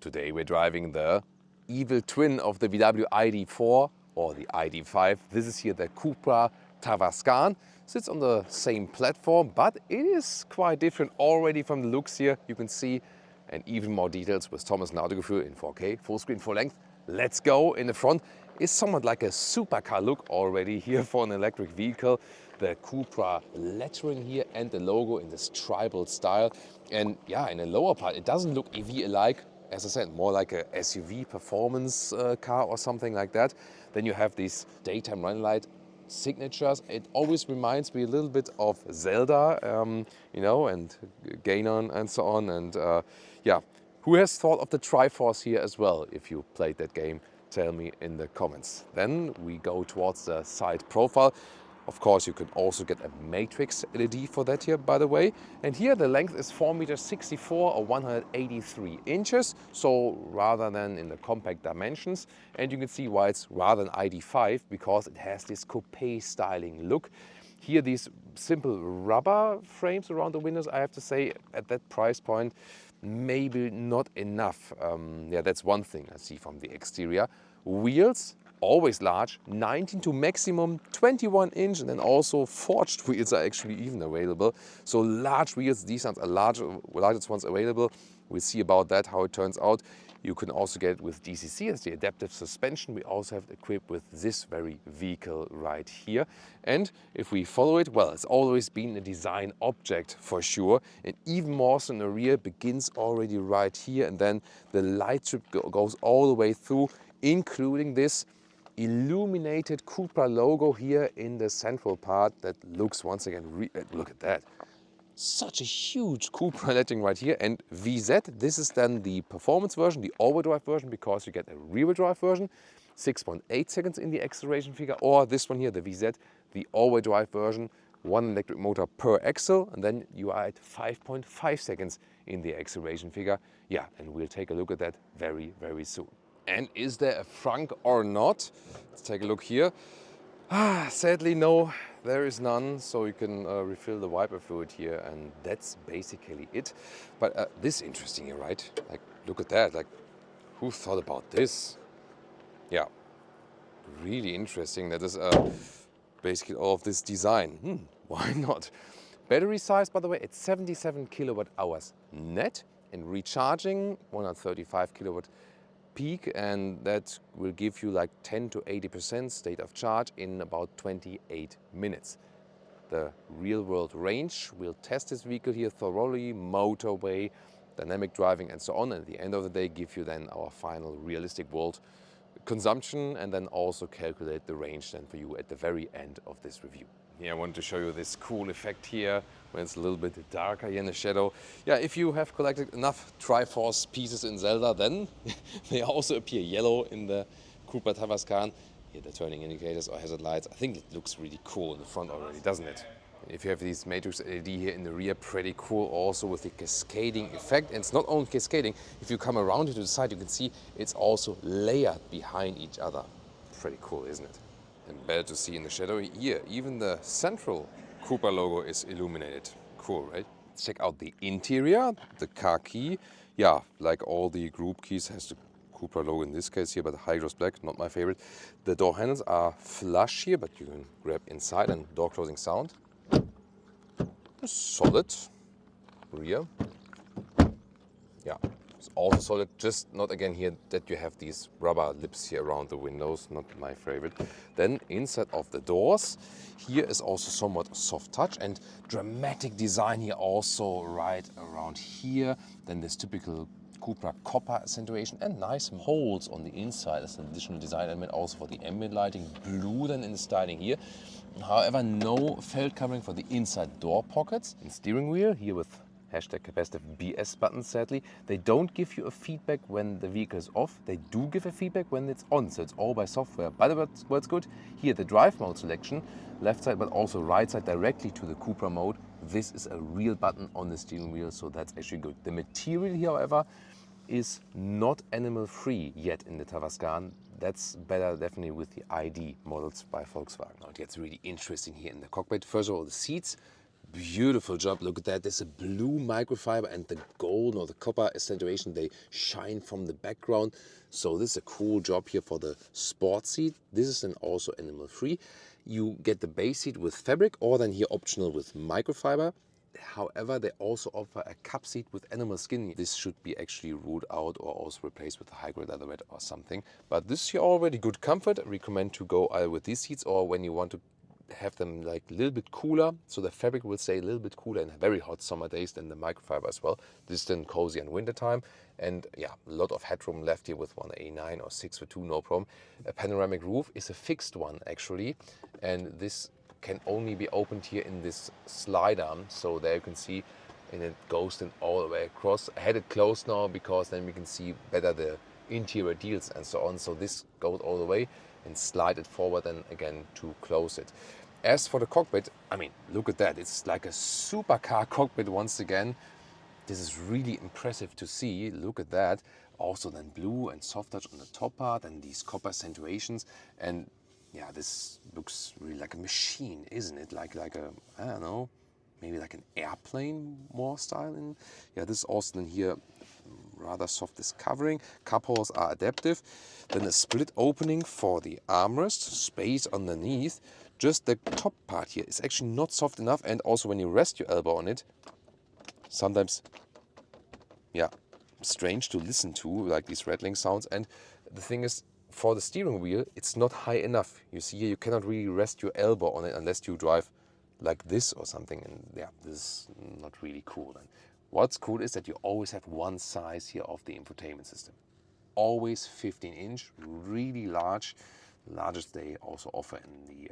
Today we're driving the evil twin of the VW ID4 or the ID5. This is here the Cupra Tavascan. Sits on the same platform, but it is quite different already from the looks here. You can see, and even more details with Thomas Autogefühl in 4K, full screen, full length. Let's go. In the front is somewhat like a supercar look already here for an electric vehicle. The Cupra lettering here and the logo in this tribal style. And yeah, in the lower part, it doesn't look EV-alike. As I said, more like a SUV performance car or something like that. Then you have these daytime running light signatures. It always reminds me a little bit of Zelda, you know, and Ganon and so on. And yeah, who has thought of the Triforce here as well? If you played that game, tell me in the comments. Then we go towards the side profile. Of course, you can also get a matrix LED for that here, by the way. And here the length is 4.64 m or 183 inches. So rather than in the compact dimensions. And you can see why it's rather than ID5, because it has this coupe styling look. Here these simple rubber frames around the windows, I have to say, at that price point, maybe not enough. Yeah, that's one thing I see from the exterior. Wheels, always large, 19 to maximum 21 inch, and then also forged wheels are actually even available. So large wheels, these are largest ones available. We'll see about that, how it turns out. You can also get it with DCC as the adaptive suspension. We also have it equipped with this very vehicle right here. And if we follow it, well, it's always been a design object for sure. And even more so in the rear, begins already right here. And then the light strip goes all the way through, including this illuminated Cupra logo here in the central part that looks once again, look at that. Such a huge Cupra lettering right here. And VZ, this is then the performance version, the all-wheel drive version, because you get a rear-wheel drive version, 6.8 seconds in the acceleration figure, or this one here, the VZ, the all-wheel drive version, one electric motor per axle, and then you are at 5.5 seconds in the acceleration figure. Yeah, and we'll take a look at that very, very soon. And is there a Frunk or not? Let's take a look here. Sadly, no, there is none. So you can refill the wiper fluid here, and that's basically it. But this is interesting here, right? Like, look at that. Like, who thought about this? Yeah, really interesting. That is basically all of this design. Why not? Battery size, by the way, it's 77 kilowatt hours net, and recharging 135 kilowatt peak, and that will give you like 10 to 80% state of charge in about 28 minutes. The real world range, we'll test this vehicle here thoroughly, motorway, dynamic driving and so on, and at the end of the day give you then our final realistic world consumption, and then also calculate the range then for you at the very end of this review. Yeah, I wanted to show you this cool effect here when it's a little bit darker here in the shadow. Yeah, if you have collected enough Triforce pieces in Zelda, then they also appear yellow in the Cupra Tavascan. Here the turning indicators or hazard lights. I think it looks really cool in the front already, doesn't it? If you have these matrix LED here in the rear, pretty cool also with the cascading effect. And it's not only cascading, if you come around to the side, you can see it's also layered behind each other. Pretty cool, isn't it? And better to see in the shadow here, even the central Cupra logo is illuminated. Cool, right? Let's check out the interior, the car key. Yeah, like all the group keys, has the Cupra logo in this case here, but the high gloss black, not my favorite. The door handles are flush here, but you can grab inside, and door closing sound. Solid rear. Yeah, it's also solid, just not again here that you have these rubber lips here around the windows, not my favorite. Then inside of the doors, here is also somewhat soft touch and dramatic design here also right around here. Then this typical Cupra copper accentuation and nice holes on the inside as an additional design element also for the ambient lighting. Blue then in the styling here. However, no felt covering for the inside door pockets. And steering wheel here with hashtag capacitive BS buttons, sadly. They don't give you a feedback when the vehicle is off. They do give a feedback when it's on, so it's all by software. But what's good, here the drive mode selection, left side but also right side directly to the Cupra mode. This is a real button on the steering wheel, so that's actually good. The material here, however, is not animal-free yet in the Tavascan. That's better definitely with the ID models by Volkswagen. Now it gets really interesting here in the cockpit. First of all, the seats, Beautiful job. Look at that. There's a blue microfiber and the gold or the copper accentuation. They shine from the background. So this is a cool job here for the sport seat. This is then also animal free. You get the base seat with fabric or then here optional with microfiber. However, they also offer a cup seat with animal skin. This should be actually ruled out or also replaced with a high-grade leatherette or something. But this is here already good comfort. I recommend to go either with these seats or when you want to have them like a little bit cooler, so the fabric will stay a little bit cooler in very hot summer days than the microfiber as well. This is then cozy in winter time, and yeah, a lot of headroom left here with 189 or 6'2", no problem. A panoramic roof is a fixed one actually, and this can only be opened here in this slide arm. So there you can see, and it goes then all the way across. I had it closed now because then we can see better the interior deals and so on. So this goes all the way and slide it forward and again to close it. As for the cockpit, I mean, look at that. It's like a supercar cockpit once again. This is really impressive to see. Look at that. Also then blue and soft touch on the top part and these copper accentuations. And yeah, this looks really like a machine, isn't it? Like a, I don't know, maybe like an airplane more style. And yeah, this is also then here rather soft this covering. Cup holders are adaptive. Then a split opening for the armrest, space underneath. Just the top part here is actually not soft enough, and also when you rest your elbow on it, sometimes, yeah, strange to listen to, like these rattling sounds. And the thing is, for the steering wheel, it's not high enough. You see here, you cannot really rest your elbow on it unless you drive like this or something. And yeah, this is not really cool. And what's cool is that you always have one size here of the infotainment system. Always 15-inch, really large. Largest they also offer in the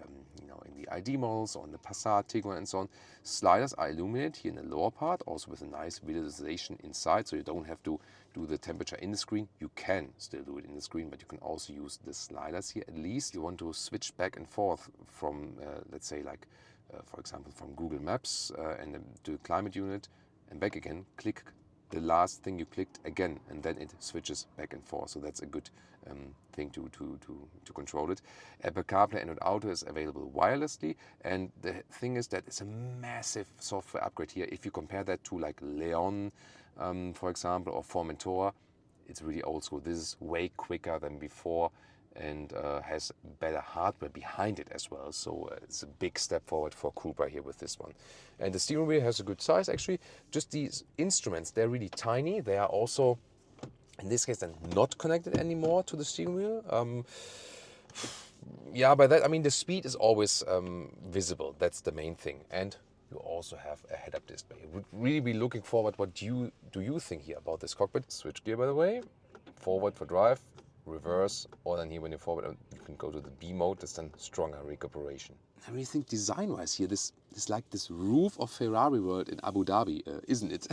in the ID models or in the Passat, Tiguan and so on. Sliders are illuminated here in the lower part, also with a nice visualization inside, so you don't have to do the temperature in the screen. You can still do it in the screen, but you can also use the sliders here. At least you want to switch back and forth from let's say like for example from Google Maps and to the climate unit and back again. Click the last thing you clicked again, and then it switches back and forth. So that's a good thing to control it. Apple CarPlay and Auto is available wirelessly, and the thing is that it's a massive software upgrade here. If you compare that to like Leon, for example, or Formentor, it's really old school. This is way quicker than before and has better hardware behind it as well. So it's a big step forward for Cupra here with this one. And the steering wheel has a good size actually. Just these instruments, they're really tiny. They are also, in this case, then not connected anymore to the steering wheel. Yeah, by that I mean the speed is always visible. That's the main thing. And you also have a head-up display. Would really be looking forward. What do you think here about this cockpit? Switch gear, by the way. Forward for drive, reverse, or then here when you're forward, you can go to the B mode. That's then stronger recuperation. I really think design-wise here, this like this roof of Ferrari World in Abu Dhabi, isn't it?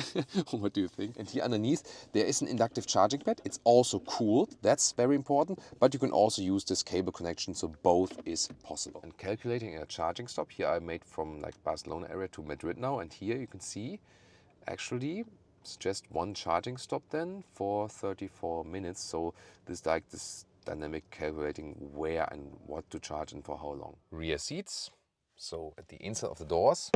What do you think? And here underneath, there is an inductive charging pad. It's also cooled. That's very important. But you can also use this cable connection, so both is possible. And calculating a charging stop, here I made from like Barcelona area to Madrid now. And here you can see, actually, it's just one charging stop then for 34 minutes. So this like this dynamic calculating where and what to charge and for how long. Rear seats. So at the inside of the doors,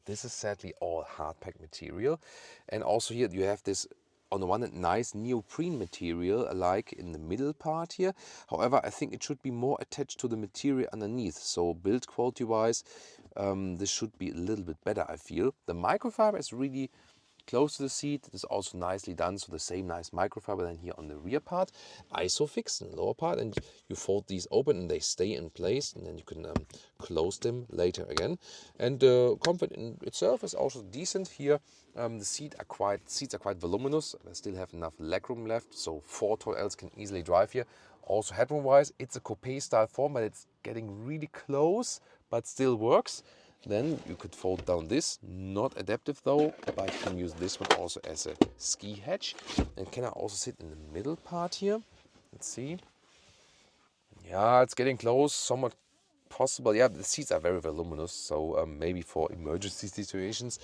this is sadly all hard pack material. And also here you have this, on the one hand, nice neoprene material like in the middle part here. However, I think it should be more attached to the material underneath. So build quality wise, this should be a little bit better, I feel. The microfiber is really close to the seat. It is also nicely done, so the same nice microfiber than here on the rear part. Isofix in the lower part, and you fold these open and they stay in place, and then you can close them later again. And the comfort in itself is also decent here. The seats are quite voluminous. I still have enough legroom left, so 4 tall Ls can easily drive here. Also headroom wise, it's a coupe style form, but it's getting really close, but still works. Then you could fold down this, not adaptive though, but you can use this one also as a ski hatch. And can I also sit in the middle part here? Let's see. Yeah, it's getting close, somewhat possible. Yeah, the seats are very voluminous, so maybe for emergency situations.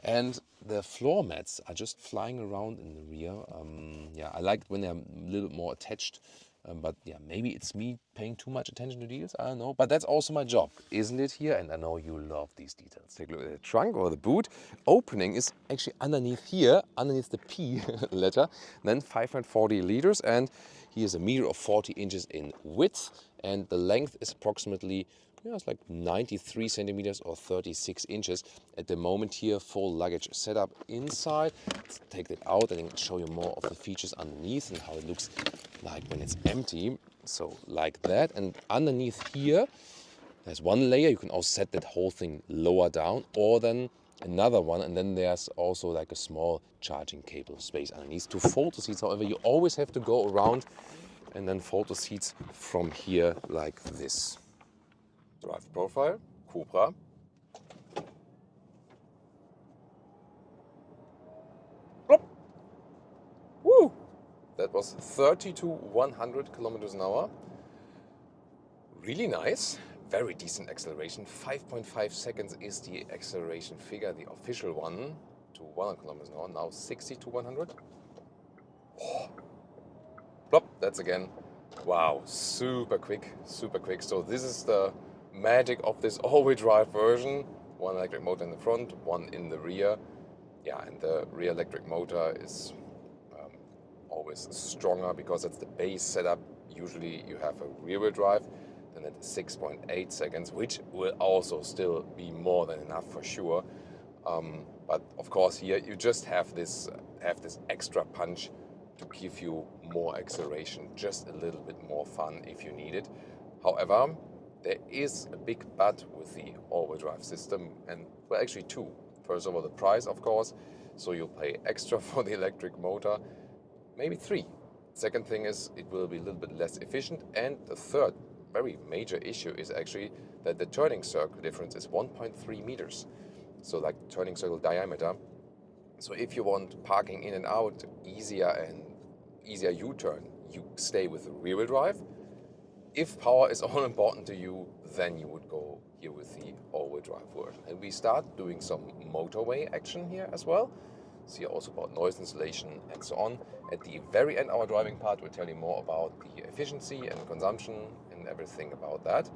And the floor mats are just flying around in the rear. Yeah, I like when they're a little bit more attached But yeah, maybe it's me paying too much attention to details, I don't know. But that's also my job, isn't it here? And I know you love these details. Take a look at the trunk or the boot. Opening is actually underneath here, underneath the P letter. Then 540 liters, and here's a meter of 40 inches in width. And the length is approximately, yeah, it's like 93 centimeters or 36 inches. At the moment here, full luggage setup inside. Let's take that out and then show you more of the features underneath and how it looks like when it's empty. So like that. And underneath here, there's one layer. You can also set that whole thing lower down, or then another one. And then there's also like a small charging cable space underneath. To fold the seats, however, you always have to go around and then fold the seats from here like this. Drive profile, Cupra. Plop. Woo! That was 30 to 100 kilometers an hour. Really nice, very decent acceleration. 5.5 seconds is the acceleration figure, the official one, to 100 kilometers an hour. Now 60 to 100. Oh. Plop, that's again. Wow, super quick, super quick. So this is the magic of this all-wheel drive version. One electric motor in the front, one in the rear. Yeah, and the rear electric motor is always stronger because it's the base setup. Usually you have a rear-wheel drive, then at 6.8 seconds, which will also still be more than enough for sure. But of course here you just have this extra punch to give you more acceleration, just a little bit more fun if you need it. However, there is a big but with the all-wheel drive system, and well, actually two. First of all, the price, of course, so you'll pay extra for the electric motor, maybe three. Second thing is it will be a little bit less efficient, and the third very major issue is actually that the turning circle difference is 1.3 meters. So like turning circle diameter. So if you want parking in and out easier U-turn, you stay with the rear-wheel drive. If power is all important to you, then you would go here with the all-wheel drive version. And we start doing some motorway action here as well. See also about noise insulation and so on. At the very end, our driving part will tell you more about the efficiency and consumption and everything about that.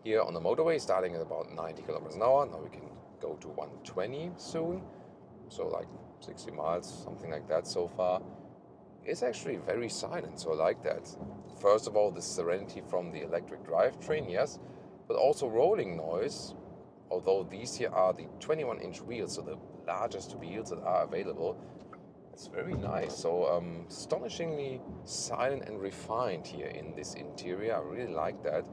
Here on the motorway, starting at about 90 kilometers an hour. Now we can go to 120 soon. So like 60 miles, something like that so far. It's actually very silent, so I like that. First of all, the serenity from the electric drivetrain, yes, but also rolling noise, although these here are the 21-inch wheels, so the largest wheels that are available. It's very nice, so astonishingly silent and refined here in this interior. I really like that.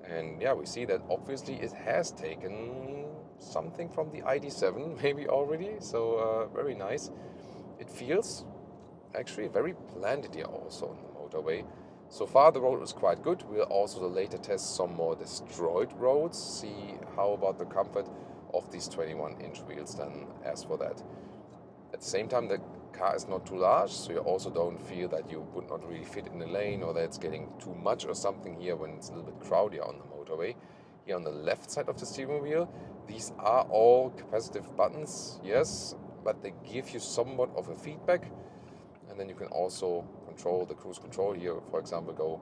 And yeah, we see that obviously it has taken something from the ID7 maybe already, so very nice. It feels actually very planned here also on the motorway. So far the road is quite good. We'll also later test some more destroyed roads, see how about the comfort of these 21-inch wheels then as for that. At the same time, the car is not too large, so you also don't feel that you would not really fit in the lane or that it's getting too much or something here when it's a little bit crowded on the motorway. Here on the left side of the steering wheel, these are all capacitive buttons, yes, but they give you somewhat of a feedback. And then you can also control the cruise control here, for example, go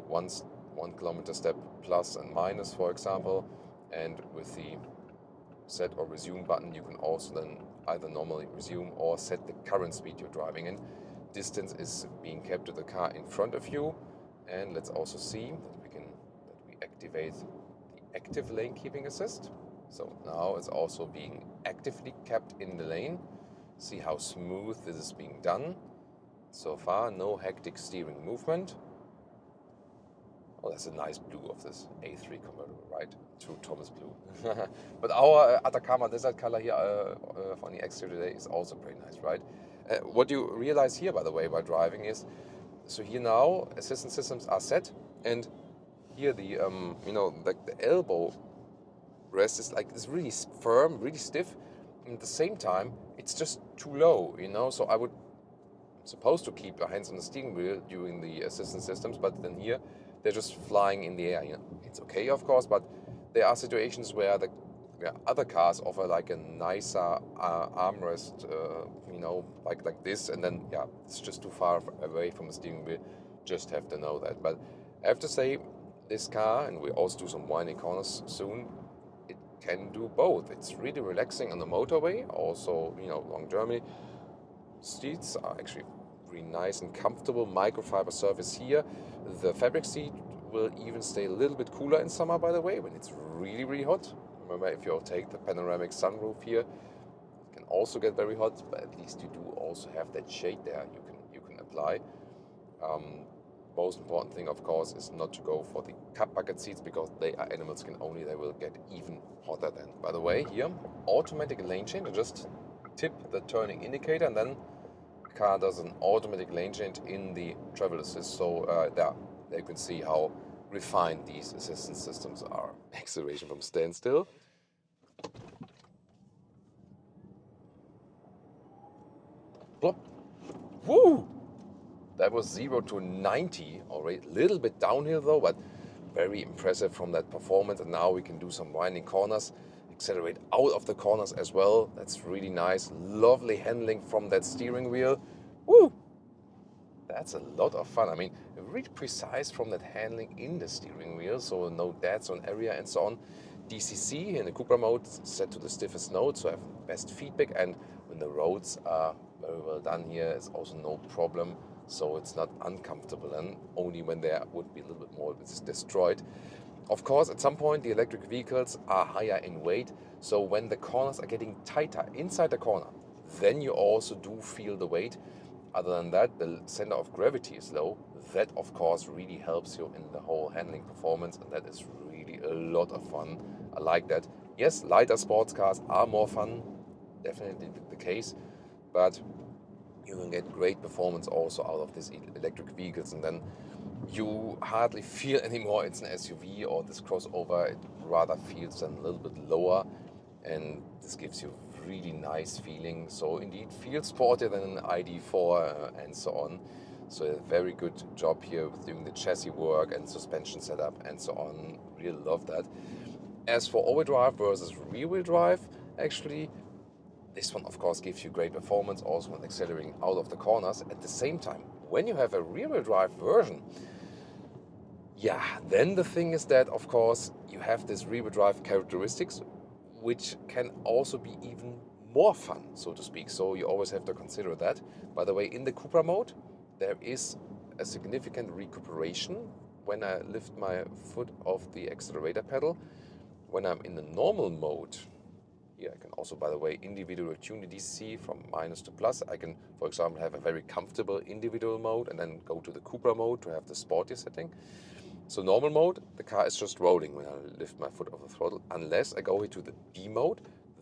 1 kilometer step plus and minus, for example. And with the set or resume button, you can also then either normally resume or set the current speed you're driving in. Distance is being kept to the car in front of you. And let's also see that we activate the active lane keeping assist. So now it's also being actively kept in the lane. See how smooth this is being done. So far, no hectic steering movement. Oh, that's a nice blue of this A3 convertible, right? True Thomas blue. But our Atacama desert color here on the exterior today is also pretty nice, right? What you realize here, by the way, while driving is, so here now assistance systems are set, and here the like the elbow rest is like it's really firm, really stiff. And at the same time, it's just too low, So I would supposed to keep your hands on the steering wheel during the assistance systems, but then here they're just flying in the air. It's okay, of course, but there are situations where the other cars offer like a nicer armrest, like this, and then it's just too far away from the steering wheel. just have to know that. But I have to say, this car, and we also do some winding corners soon, it can do both. It's really relaxing on the motorway, also, you know, along Germany. Seats are actually really nice and comfortable, microfiber surface here. The fabric seat will even stay a little bit cooler in summer, by the way, when it's really, really hot. Remember, if you take the panoramic sunroof here, it can also get very hot, but at least you do also have that shade there you can apply. Most important thing, of course, is not to go for the cup bucket seats, because they are animal skin only. They will get even hotter then. By the way, here, automatic lane change. I just tip the turning indicator, and then the car does an automatic lane change in the travel assist. So there you can see how refined these assistance systems are. Acceleration from standstill. Plop. Woo! That was 0 to 90 already. A little bit downhill though, but very impressive from that performance. And now we can do some winding corners, accelerate out of the corners as well. That's really nice. Lovely handling from that steering wheel. Woo! That's a lot of fun. I mean, really precise from that handling in the steering wheel, so no dead zone area and so on. DCC in the Cupra mode set to the stiffest node, so I have best feedback, and when the roads are very well done here, it's also no problem, so it's not uncomfortable, and only when there would be a little bit more it's destroyed. Of course, at some point the electric vehicles are higher in weight, so when the corners are getting tighter inside the corner, then you also do feel the weight. Other than that, the center of gravity is low. That, of course, really helps you in the whole handling performance, and that is really a lot of fun. I like that. Yes, lighter sports cars are more fun, definitely the case, but you can get great performance also out of these electric vehicles, and then you hardly feel anymore it's an SUV or this crossover. It rather feels then a little bit lower, and this gives you really nice feeling. So indeed feels sportier than an ID4 and so on. So a very good job here with doing the chassis work and suspension setup and so on. Really love that. As for all-wheel drive versus rear-wheel drive, actually this one of course gives you great performance also when accelerating out of the corners. At the same time, when you have a rear-wheel drive version, yeah, then the thing is that of course you have this rear-wheel drive characteristics, which can also be even more fun, so to speak. So you always have to consider that. By the way, in the Cupra mode, there is a significant recuperation when I lift my foot off the accelerator pedal. When I'm in the normal mode, here I can also, by the way, individually tune the DCC from minus to plus. I can, for example, have a very comfortable individual mode and then go to the Cupra mode to have the sporty setting. So normal mode, the car is just rolling when I lift my foot off the throttle, unless I go into the B mode.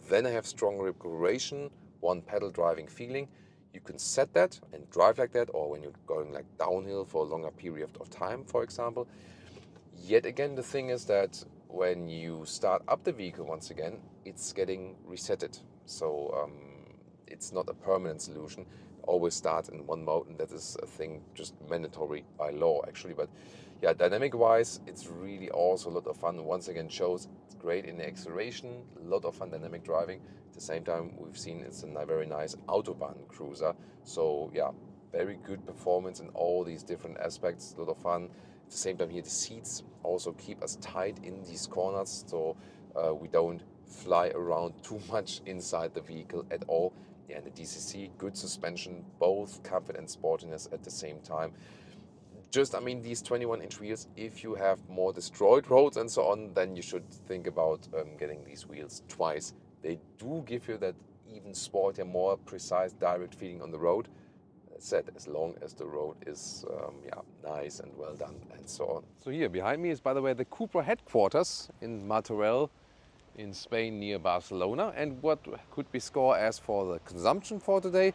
Then I have strong recuperation, one pedal driving feeling. You can set that and drive like that, or when you're going like downhill for a longer period of time, for example. Yet again, the thing is that when you start up the vehicle once again, it's getting resetted. So it's not a permanent solution. It always starts in one mode, and that is a thing just mandatory by law actually. But yeah, dynamic wise, it's really also a lot of fun. Once again, shows it's great in the acceleration, a lot of fun dynamic driving. At the same time, we've seen it's a very nice Autobahn cruiser. So yeah, very good performance in all these different aspects, a lot of fun. At the same time here, the seats also keep us tight in these corners, so we don't fly around too much inside the vehicle at all. Yeah, and the DCC, good suspension, both comfort and sportiness at the same time. Just, I mean, these 21-inch wheels, if you have more destroyed roads and so on, then you should think about getting these wheels twice. They do give you that even sportier, more precise, direct feeling on the road. As said, as long as the road is yeah, nice and well done and so on. So here behind me is, by the way, the Cupra headquarters in Motorway in Spain near Barcelona. And what could be scored as for the consumption for today,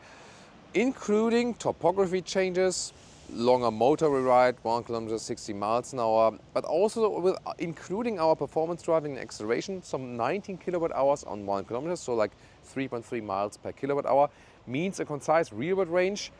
including topography changes, longer motorway ride, 1 kilometer 60 miles an hour, but also with including our performance driving and acceleration, some 19 kilowatt hours on 1 kilometer, so like 3.3 miles per kilowatt hour, means a concise rearward range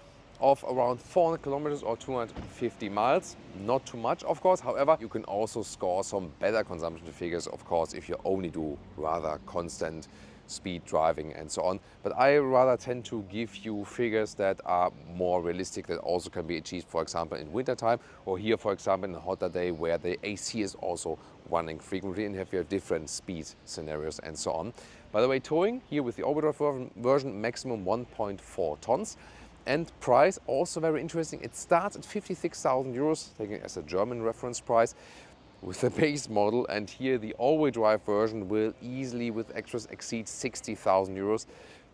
of around 400 kilometers or 250 miles. Not too much, of course. However, you can also score some better consumption figures, of course, if you only do rather constant speed driving and so on. But I rather tend to give you figures that are more realistic, that also can be achieved, for example, in wintertime, or here, for example, in a hotter day where the AC is also running frequently and have your different speed scenarios and so on. By the way, towing here with the overdrive version, maximum 1.4 tons. And price, also very interesting, it starts at 56,000 euros, taking it as a German reference price, with the base model, and here the all-wheel drive version will easily, with extras, exceed 60,000 euros.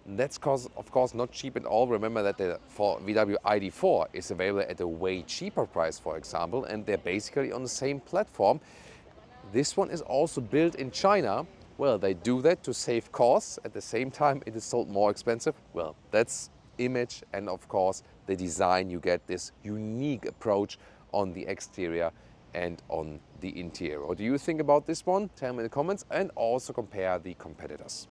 That's of course not cheap at all. Remember that the VW ID4 is available at a way cheaper price, for example, and they're basically on the same platform. This one is also built in China. Well, they do that to save costs. At the same time, it is sold more expensive. Well, that's image, and of course the design. You get this unique approach on the exterior and on the interior. What do you think about this one? Tell me in the comments, and also compare the competitors.